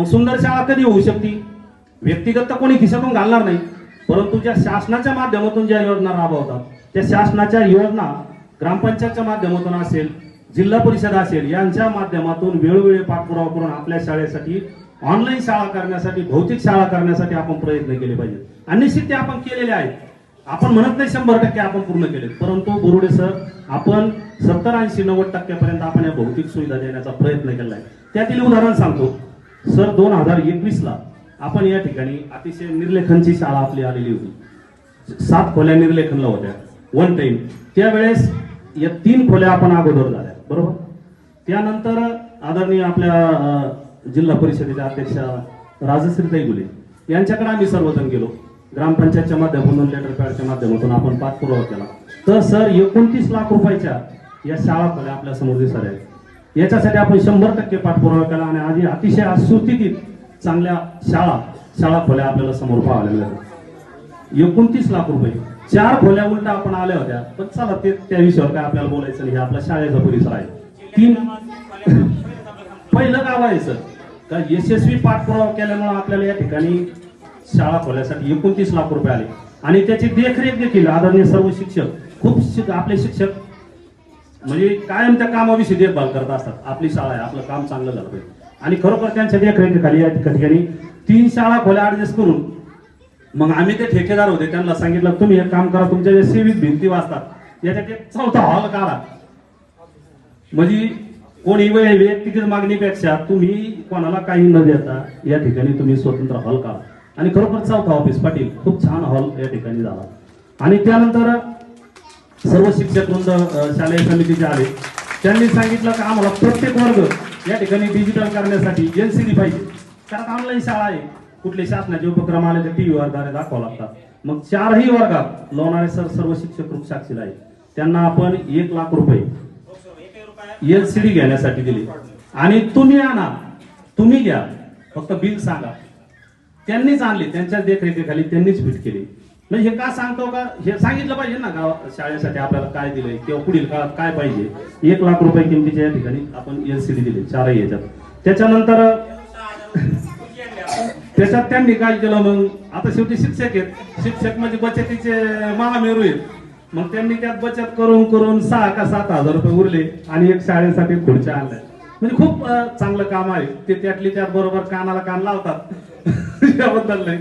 मग सुंदर शाळा कधी होऊ शकते? व्यक्तिगत तर कोणी खिशातून घालणार नाही, परंतु ज्या शासनाच्या माध्यमातून ज्या योजना राबवतात त्या शासनाच्या योजना ग्रामपंचायतच्या माध्यमातून असेल, जिल्हा परिषद असेल, यांच्या माध्यमातून वेळोवेळी पाठपुरावा करून आपल्या शाळेसाठी ऑनलाईन शाळा करण्यासाठी, भौतिक शाळा करण्यासाठी आपण प्रयत्न केले पाहिजे. आणि निश्चित ते आपण केलेले आहेत. आपण म्हणत नाही 100% आपण पूर्ण केले, परंतु बोरुडे सर आपण 70-80-90% आपण या भौतिक सुविधा देण्याचा प्रयत्न केला आहे. त्यातील उदाहरण सांगतो सर. 2021ला आपण या ठिकाणी अतिशय निर्लेखनची शाळा आपली आलेली होती. 7 खोल्या निर्लेखनला होत्या वन टाइम. त्यावेळेस या 3 खोल्या आपण अगोदर झाल्या, बरोबर. त्यानंतर आदरणीय आपल्या जिल्हा परिषदेच्या अध्यक्षा राजश्रीताई गुले यांच्याकडे आम्ही सर्वजण गेलो. ग्रामपंचायतच्या माध्यमातून, लेटर पॅडच्या माध्यमातून आपण पाठपुरावा केला. तर सर 29 लाख रुपयाच्या या शाळा खोल्या आपल्या समोर दिसत आहेत. याच्यासाठी आपण 100% पाठपुरावा केला आणि आज अतिशय सुस्थितीत चांगल्या शाळा खोल्या आपल्याला समोर पाहायला मिळतात. 29 लाख रुपये, 4 खोल्या उलटा आपण आल्या होत्या. पण चला त्या विषयावर काय आपल्याला बोलायचं नाही, आपल्या शाळेचा परिसर आहे. 3 पहिलं गाव आहे सर. का यशस्वी पाठपुरावा केल्यामुळे आपल्याला या ठिकाणी शाळा खोल्यासाठी 29 लाख रुपये आले. आणि त्याची देखरेख देखील आदरणीय सर्व शिक्षक, खूप आपले शिक्षक म्हणजे कायम त्या कामाविषयी देखभाल करत असतात. आपली शाळा आहे, आपलं काम चांगलं झालं पाहिजे. आणि खरोखर त्यांच्या देखरेखीखाली या ठिकाणी 3 शाळा खोल्या ऍडजस्ट करून मग आम्ही ते ठेकेदार होते त्यांना सांगितलं तुम्ही एक काम करा, तुमच्या जे 23 भिंती वाचतात याच्यात एक 4था हॉल काढा. म्हणजे कोणी वैयक्तिक मागणीपेक्षा तुम्ही कोणाला काही न देता या ठिकाणी तुम्ही स्वतंत्र हॉल काढा. आणि खरोखर 4था ऑफिस पाटील खूप छान हॉल या ठिकाणी झाला. आणि त्यानंतर सर्व शिक्षक वृंद शालेय समितीचे आले. त्यांनी सांगितलं की आम्हाला प्रत्येक वर्ग या ठिकाणी डिजिटल करण्यासाठी LCD पाहिजे, कारण ऑनलाईन शाळा आहे. कुठले शासनाचे उपक्रम आले तर टीव्हीवर दाखवावं लागतात. मग 4ही वर्गात लोणारे सर सर्व शिक्षक रूप साक्षील आहे. त्यांना आपण 1 लाख रुपये LCD घेण्यासाठी दिले. आणि तुम्ही आणा, तुम्ही घ्या, फक्त बिल सांगा. त्यांनीच आणले, त्यांच्या देखरेखीखाली त्यांनीच फिट केली. म्हणजे हे का सांगतो का, हे सांगितलं पाहिजे ना गाव शाळेसाठी आपल्याला काय दिलंय किंवा पुढील काळात काय पाहिजे. 1 लाख रुपये किमतीच्या या ठिकाणी आपण LCD दिले 4ही याच्यात. त्याच्यानंतर त्याच्यात त्यांनी काय केलं, मग आता शेवटी शिक्षक आहेत, शिक्षक म्हणजे बचतीचे महामेरू आहेत. मग त्यांनी त्यात बचत करून करून 6 का 7 हजार रुपये उरले आणि एक शाळेसाठी खुर्च्या आणल्या. म्हणजे खूप चांगलं काम आहे ते. त्यातली त्यात बरोबर कानाला कान लावतात याबद्दल नाही.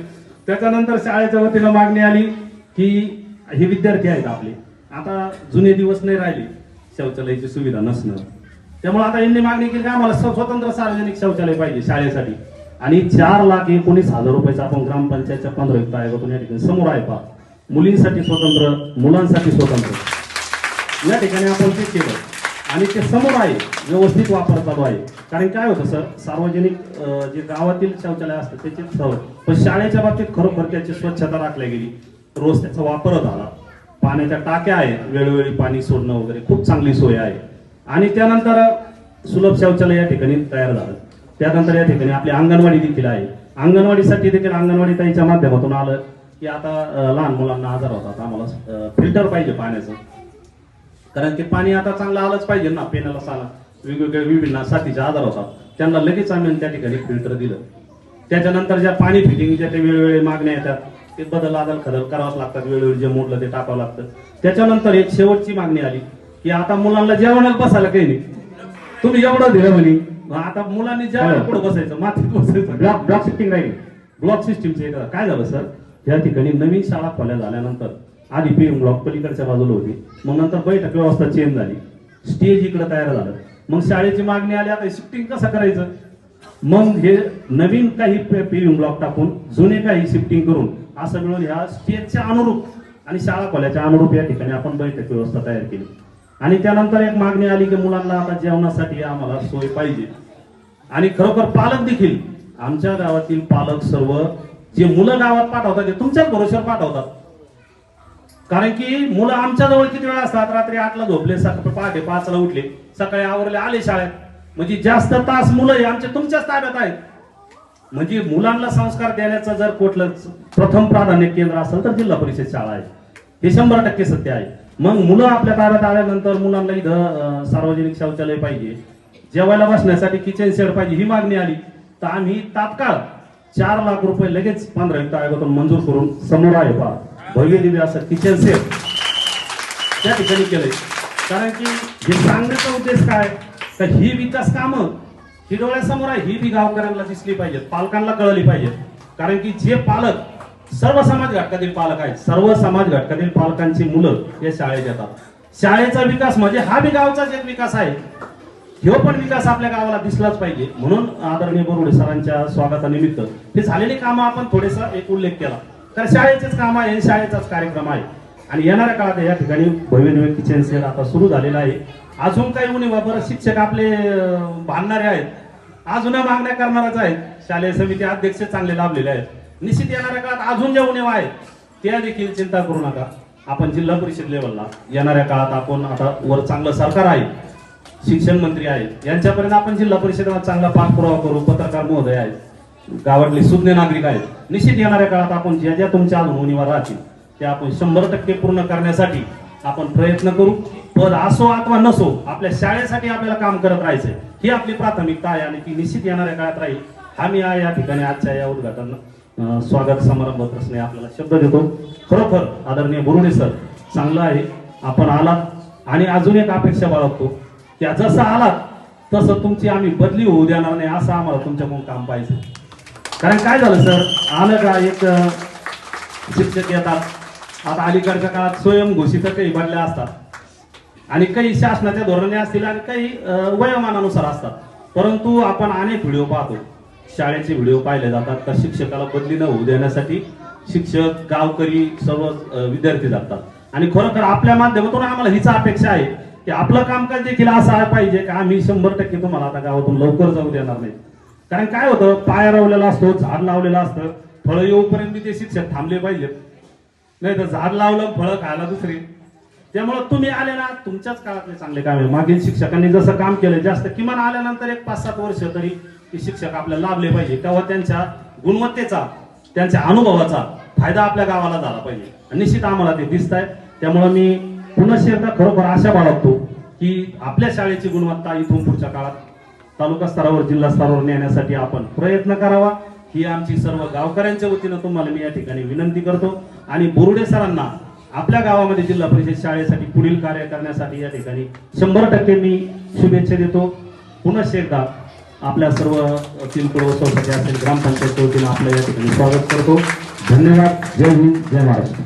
त्याच्यानंतर शाळेच्या वतीनं मागणी आली की हे विद्यार्थी आहेत आपले, आता जुने दिवस नाही राहिले शौचालयाची सुविधा नसणं. त्यामुळे आता यांनी मागणी केली की आम्हाला स्वतंत्र सार्वजनिक शौचालय पाहिजे शाळेसाठी. आणि 4,19,000 रुपयाचा आपण ग्रामपंचायतच्या 15 युक्त आयोगातून या ठिकाणी समोर आहे पहा, मुलींसाठी स्वतंत्र, मुलांसाठी स्वतंत्र, या ठिकाणी आपण ते केलं. आणि ते समोर आहे, व्यवस्थित वापर चालू आहे. कारण काय होतं सर, सार्वजनिक जे गावातील शौचालय असतं त्याची सवय, पण शाळेच्या बाबतीत खरोखर त्याची स्वच्छता राखली गेली, रोज त्याचा वापर झाला. पाण्याच्या टाक्या आहेत, वेळोवेळी पाणी सोडणं वगैरे खूप चांगली सोय आहे. आणि त्यानंतर सुलभ शौचालय या ठिकाणी तयार झालं. त्यानंतर या ठिकाणी आपली अंगणवाडी देखील आहे. अंगणवाडीसाठी देखील अंगणवाडी ताईच्या माध्यमातून आलं की आता लहान मुलांना आजार होतात, आम्हाला फिल्टर पाहिजे पाण्याचं, कारण ते पाणी आता चांगलं आलंच पाहिजे ना. पेनाला साला वेगवेगळे विभिन्न साथीचे आजार होतात, त्यांना लगेच आम्ही त्या ठिकाणी फिल्टर दिलं. त्याच्यानंतर ज्या पाणी फिटिंगच्या ते वेळोवेळी मागण्या येतात ते बदल आदल खदल करावंच लागतात, वेळोवेळी जे मोडलं ते टाकावं लागतं. त्याच्यानंतर एक शेवटची मागणी आली की आता मुलांना जेवणाला बसायला काही नाही, तुम्ही एवढं दिलं म्हणे, आता मुलांनी जेवणाला पुढे बसायचं, मातीत बसायचं, ब्लॉक सिस्टीम राहील. ब्लॉक सिस्टीमचे काय झालं सर, या ठिकाणी नवीन शाळा खोल्या झाल्यानंतर आधी पीएम ब्लॉक पलीकडच्या बाजूला होती, मग नंतर बैठक व्यवस्था चेंज झाली, स्टेज इकडे तयार झालं. मग शाळेची मागणी आली आता शिफ्टिंग कसं करायचं, मग हे नवीन काही पीएम ब्लॉक टाकून जुने काही शिफ्टिंग करून असं मिळून ह्या स्टेजच्या अनुरूप आणि शाळा खोल्याच्या अनुरूप या ठिकाणी आपण बैठक व्यवस्था तयार केली. आणि त्यानंतर एक मागणी आली की मुलांना आता जेवणासाठी आम्हाला सोय पाहिजे. आणि खरोखर पालक देखील, आमच्या गावातील पालक सर्व जे मुलं गावात पाठवतात ते तुमच्याच भरोश्यावर पाठवतात. कारण की मुलं आमच्या जवळ किती वेळा असतात, रात्री 8ला झोपले, सकाळी पहाटे 5ला उठले, सकाळी आवरले आले शाळेत. म्हणजे जास्त तास मुलं आमच्या तुमच्याच ताब्यात आहेत. म्हणजे मुलांना संस्कार देण्याचं जर कुठलं प्रथम प्राधान्य केंद्र असेल तर जिल्हा परिषद शाळा आहे, हे 100% सत्य आहे. मग मुलं आपल्या ताब्यात आल्यानंतर मुलांना इथं सार्वजनिक शौचालय पाहिजे, जेवायला बसण्यासाठी किचन शेड पाहिजे, ही मागणी आली. तर आम्ही तात्काळ 4 लाख रुपये लगेच 15 वित्त आयोगातून मंजूर करून समोर आहे पहा भव्य दिव्य असं किचन सेट त्या ठिकाणी केलंय. कारण की हे सांगण्याचा उद्देश काय तर ही विकास कामं ही डोळ्यासमोर आहे, ही बी गावकऱ्यांना दिसली पाहिजेत, पालकांना कळली पाहिजेत. कारण की जे पालक सर्व समाज घटकातील पालक आहेत, सर्व समाज घटकातील पालकांची मुलं या शाळेत येतात. शाळेचा विकास म्हणजे हा बी गावचाच एक विकास आहे. ह्यो पण विकास आपल्या गावाला दिसलाच पाहिजे. म्हणून आदरणीय बोरुडे सरांच्या स्वागतानिमित्त हे झालेली कामं आपण थोडेसा एक उल्लेख केला. तर शाळेचेच काम आहे, शाळेचाच कार्यक्रम आहे. आणि येणाऱ्या काळात या ठिकाणी भव्य दिव्य किचन सेट आता सुरू झालेला आहे. अजून काही उणीवा बरं शिक्षक आपले भांडणारे आहेत, अजून मागण्या करणारच आहेत. शालेय समिती अध्यक्ष चांगले लाभलेले आहेत. निश्चित येणाऱ्या काळात अजून ज्या उणीवा आहेत त्या देखील चिंता करू नका. आपण जिल्हा परिषद लेवलला येणाऱ्या काळात आपण आता वर चांगलं सरकार आहे, शिक्षण मंत्री आहेत, यांच्यापर्यंत आपण जिल्हा परिषदेला चांगला पाठपुरावा करू. पत्रकार महोदय आहेत, गावातले सुज्ञ नागरिक आहेत. निश्चित येणाऱ्या काळात आपण ज्या ज्या तुमच्या अजून उणीवा राहतील त्या आपण 100% पूर्ण करण्यासाठी आपण प्रयत्न करू. पद असो अथवा नसो, आपल्या शाळेसाठी आपल्याला काम करत राहायचंय ही आपली प्राथमिकता आहे आणि ती निश्चित येणाऱ्या काळात राहील. आम्ही या ठिकाणी आजच्या या उद्घाटन स्वागत समारंभ प्रश्न आपल्याला शब्द देतो. खरोखर आदरणीय बोरुडे सर चांगलं आहे आपण आलात आणि अजून एक अपेक्षा बाळगतो की जसं आलात तसं तुमची आम्ही बदली होऊ देणार नाही, असं आम्हाला तुमच्याकडून काम पाहिजे. कारण काय झालं सर, आलं का एक शिक्षक येतात. आता अलीकडच्या काळात स्वयंघोषित काही बदल्या असतात आणि काही शासनाच्या धोरणे असतील आणि काही वयोमानानुसार असतात. परंतु आपण अनेक व्हिडिओ पाहतो, शाळेचे व्हिडिओ पाहिले जातात का शिक्षकाला बदली न होऊ देण्यासाठी शिक्षक, गावकरी, सर्व विद्यार्थी जातात. आणि खरोखर आपल्या माध्यमातून आम्हाला हीच अपेक्षा आहे की आपलं कामकाज देखील असं पाहिजे का आम्ही 100% तुम्हाला आता गावातून लवकर जाऊ देणार नाही. कारण काय होतं, पाया लावलेला असतो, झाड लावलेलं असतं, फळं येऊपर्यंत ते शिक्षक थांबले पाहिजेत. नाही तर झाड लावलं फळं खायला दुसरी. त्यामुळे तुम्ही आले ना, तुमच्याच काळातले चांगले काम आहे. मागील शिक्षकांनी जसं काम केलं जास्त, किमान आल्यानंतर एक 5-7 वर्ष तरी ते शिक्षक आपल्याला लाभले पाहिजे. तेव्हा त्यांच्या गुणवत्तेचा, त्यांच्या अनुभवाचा फायदा आपल्या गावाला झाला पाहिजे. निश्चित आम्हाला ते दिसत आहे. त्यामुळे मी पुन्हा एकदा खरोखर आशा बाळगतो की आपल्या शाळेची गुणवत्ता इथून पुढच्या काळात तालुका स्तरावर, जिल्हा स्तरावर नेण्यासाठी आपण प्रयत्न करावा. ही आमची सर्व गावकऱ्यांच्या वतीनं तुम्हाला मी या ठिकाणी विनंती करतो. आणि बोरुडे सरांना आपल्या गावामध्ये जिल्हा परिषद शाळेसाठी पुढील कार्य करण्यासाठी या ठिकाणी 100% मी शुभेच्छा देतो. पुन्हा एकदा आपल्या सर्व तिलकुड सोसायटी असेल, ग्रामपंचायत वतीनं आपल्या या ठिकाणी स्वागत करतो. धन्यवाद. जय हिंद, जय महाराष्ट्र.